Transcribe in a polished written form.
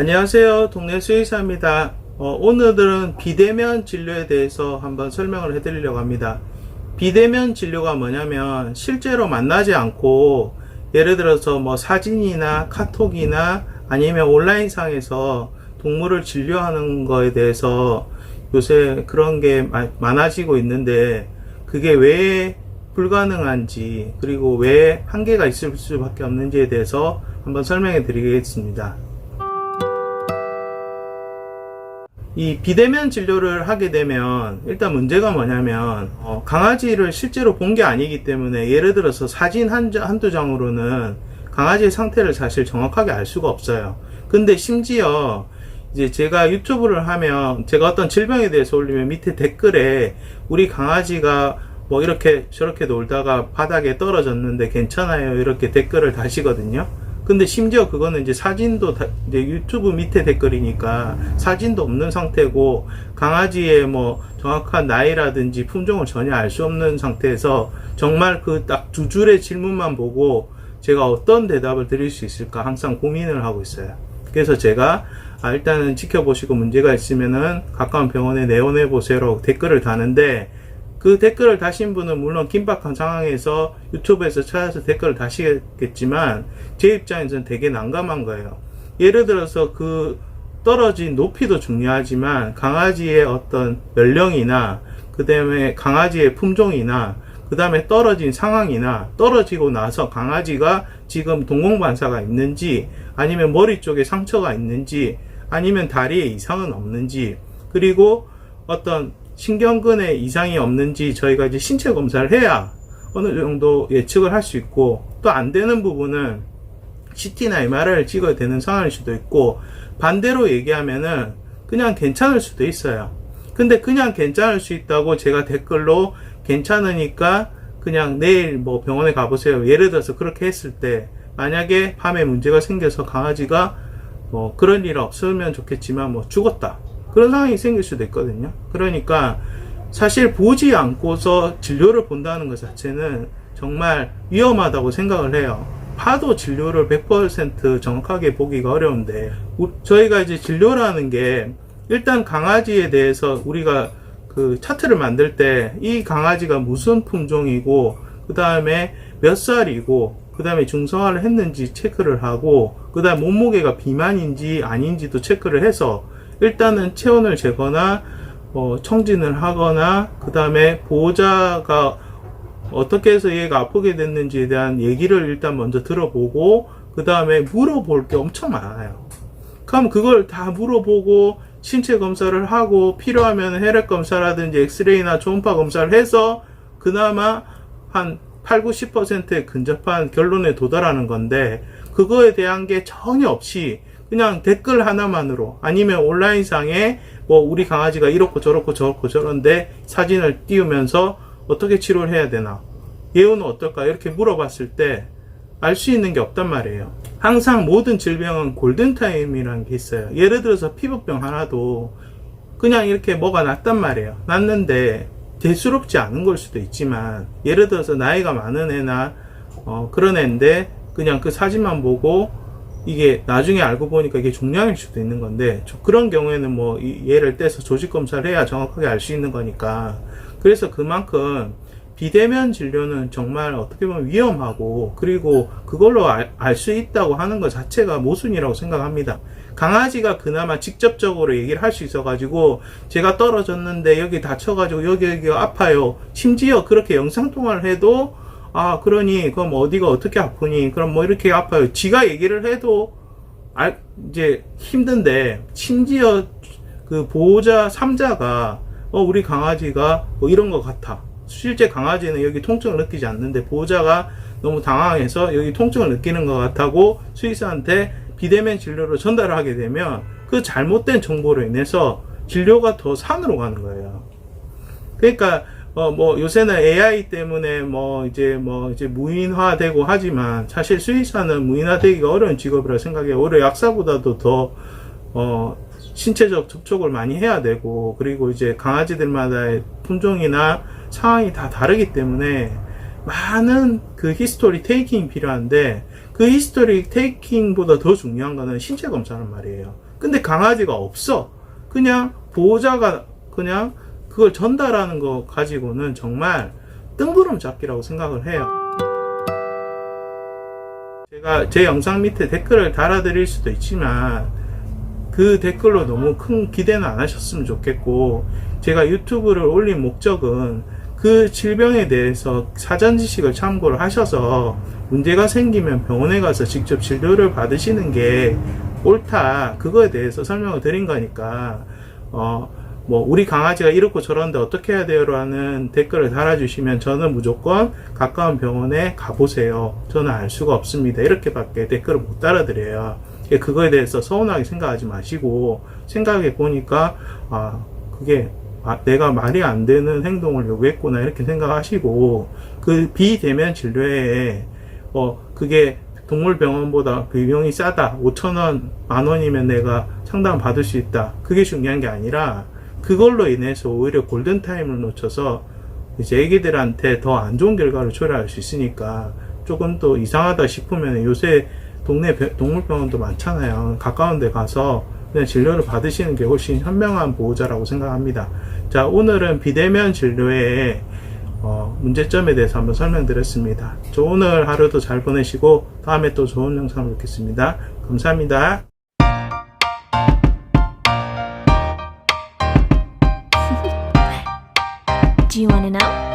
안녕하세요. 동네 수의사입니다. 오늘은 비대면 진료에 대해서 한번 설명을 해드리려고 합니다. 비대면 진료가 뭐냐면 실제로 만나지 않고 예를 들어서 뭐 사진이나 카톡이나 아니면 온라인상에서 동물을 진료하는 거에 대해서 요새 그런 게 많아지고 있는데 그게 왜 불가능한지 그리고 왜 한계가 있을 수밖에 없는지에 대해서 한번 설명해 드리겠습니다. 이 비대면 진료를 하게 되면 일단 문제가 뭐냐면 강아지를 실제로 본 게 아니기 때문에 예를 들어서 사진 한두 장으로는 강아지의 상태를 사실 정확하게 알 수가 없어요. 근데 심지어 이제 제가 유튜브를 하면 제가 어떤 질병에 대해서 올리면 밑에 댓글에 우리 강아지가 뭐 이렇게 저렇게 놀다가 바닥에 떨어졌는데 괜찮아요 이렇게 댓글을 다시거든요. 근데 심지어 그거는 이제 사진도 이제 유튜브 밑에 댓글이니까 사진도 없는 상태고 강아지의 뭐 정확한 나이라든지 품종을 전혀 알 수 없는 상태에서 정말 그 딱 두 줄의 질문만 보고 제가 어떤 대답을 드릴 수 있을까 항상 고민을 하고 있어요. 그래서 제가 일단은 지켜보시고 문제가 있으면은 가까운 병원에 내원해 보세요라고 댓글을 다는데 그 댓글을 다신 분은 물론 긴박한 상황에서 유튜브에서 찾아서 댓글을 다시겠지만 제 입장에서는 되게 난감한 거예요. 예를 들어서 그 떨어진 높이도 중요하지만 강아지의 어떤 연령이나 그 다음에 강아지의 품종이나 그 다음에 떨어진 상황이나 떨어지고 나서 강아지가 지금 동공반사가 있는지 아니면 머리 쪽에 상처가 있는지 아니면 다리에 이상은 없는지 그리고 어떤 신경근에 이상이 없는지 저희가 이제 신체 검사를 해야 어느 정도 예측을 할 수 있고 또 안 되는 부분은 CT나 MRI를 찍어야 되는 상황일 수도 있고 반대로 얘기하면은 그냥 괜찮을 수도 있어요. 근데 그냥 괜찮을 수 있다고 제가 댓글로 괜찮으니까 그냥 내일 뭐 병원에 가보세요. 예를 들어서 그렇게 했을 때 만약에 밤에 문제가 생겨서 강아지가 뭐 그런 일 없으면 좋겠지만 뭐 죽었다. 그런 상황이 생길 수도 있거든요. 그러니까 사실 보지 않고서 진료를 본다는 것 자체는 정말 위험하다고 생각을 해요. 봐도 진료를 100% 정확하게 보기가 어려운데 저희가 이제 진료라는 게 일단 강아지에 대해서 우리가 그 차트를 만들 때 이 강아지가 무슨 품종이고 그 다음에 몇 살이고 그 다음에 중성화를 했는지 체크를 하고 그 다음에 몸무게가 비만인지 아닌지도 체크를 해서 일단은 체온을 재거나 청진을 하거나 그 다음에 보호자가 어떻게 해서 얘가 아프게 됐는지에 대한 얘기를 일단 먼저 들어보고 그 다음에 물어볼 게 엄청 많아요. 그럼 그걸 다 물어보고 신체 검사를 하고 필요하면 혈액 검사라든지 엑스레이나 초음파 검사를 해서 그나마 한 8-90%에 근접한 결론에 도달하는 건데 그거에 대한 게 전혀 없이 그냥 댓글 하나만으로 아니면 온라인상에 뭐 우리 강아지가 이렇고 저렇고 저렇고 저런데 사진을 띄우면서 어떻게 치료를 해야 되나 예후는 어떨까 이렇게 물어봤을 때 알 수 있는 게 없단 말이에요. 항상 모든 질병은 골든타임이라는 게 있어요. 예를 들어서 피부병 하나도 그냥 이렇게 뭐가 났단 말이에요. 났는데 대수롭지 않은 걸 수도 있지만 예를 들어서 나이가 많은 애나 그런 애인데 그냥 그 사진만 보고 이게 나중에 알고 보니까 이게 종양일 수도 있는 건데 그런 경우에는 뭐 얘를 떼서 조직 검사를 해야 정확하게 알 수 있는 거니까 그래서 그만큼 비대면 진료는 정말 어떻게 보면 위험하고 그리고 그걸로 알 수 있다고 하는 것 자체가 모순이라고 생각합니다. 강아지가 그나마 직접적으로 얘기를 할 수 있어 가지고 제가 떨어졌는데 여기 다쳐가지고 여기가 아파요. 심지어 그렇게 영상통화를 해도 그러니 그럼 어디가 어떻게 아프니 그럼 뭐 이렇게 아파요. 지가 얘기를 해도 이제 힘든데 심지어 그 보호자 3자가 우리 강아지가 뭐 이런 것 같아. 실제 강아지는 여기 통증을 느끼지 않는데 보호자가 너무 당황해서 여기 통증을 느끼는 것 같다고 수의사한테 비대면 진료로 전달을 하게 되면 그 잘못된 정보로 인해서 진료가 더 산으로 가는 거예요. 그러니까 뭐 요새는 AI 때문에 이제 무인화되고 하지만 사실 수의사는 무인화되기가 어려운 직업이라 생각해요. 오히려 약사보다도 더 신체적 접촉을 많이 해야 되고 그리고 이제 강아지들마다의 품종이나 상황이 다 다르기 때문에 많은 그 히스토리 테이킹이 필요한데 그 히스토리 테이킹보다 더 중요한 거는 신체 검사란 말이에요. 근데 강아지가 없어. 그냥 보호자가 그냥 그걸 전달하는 거 가지고는 정말 뜬구름 잡기라고 생각을 해요. 제가 제 영상 밑에 댓글을 달아드릴 수도 있지만 그 댓글로 너무 큰 기대는 안 하셨으면 좋겠고, 제가 유튜브를 올린 목적은 그 질병에 대해서 사전 지식을 참고를 하셔서 문제가 생기면 병원에 가서 직접 진료를 받으시는 게 옳다, 그거에 대해서 설명을 드린 거니까 뭐 우리 강아지가 이렇고 저런데 어떻게 해야 돼요? 라는 댓글을 달아주시면 저는 무조건 가까운 병원에 가보세요, 저는 알 수가 없습니다, 이렇게밖에 댓글을 못 달아드려요. 그거에 대해서 서운하게 생각하지 마시고, 생각해 보니까 그게 내가 말이 안 되는 행동을 요구했구나, 이렇게 생각하시고, 그 비대면 진료에 그게 동물병원보다 비용이 싸다, 5,000원, 10,000원이면 내가 상담 받을 수 있다, 그게 중요한 게 아니라 그걸로 인해서 오히려 골든타임을 놓쳐서 이제 애기들한테 더 안 좋은 결과를 초래할 수 있으니까, 조금 또 이상하다 싶으면 요새 동네 동물병원도 많잖아요. 가까운 데 가서 그냥 진료를 받으시는 게 훨씬 현명한 보호자라고 생각합니다. 자, 오늘은 비대면 진료의 문제점에 대해서 한번 설명드렸습니다. 저 오늘 하루도 잘 보내시고 다음에 또 좋은 영상을 뵙겠습니다. 감사합니다. Do you want to know?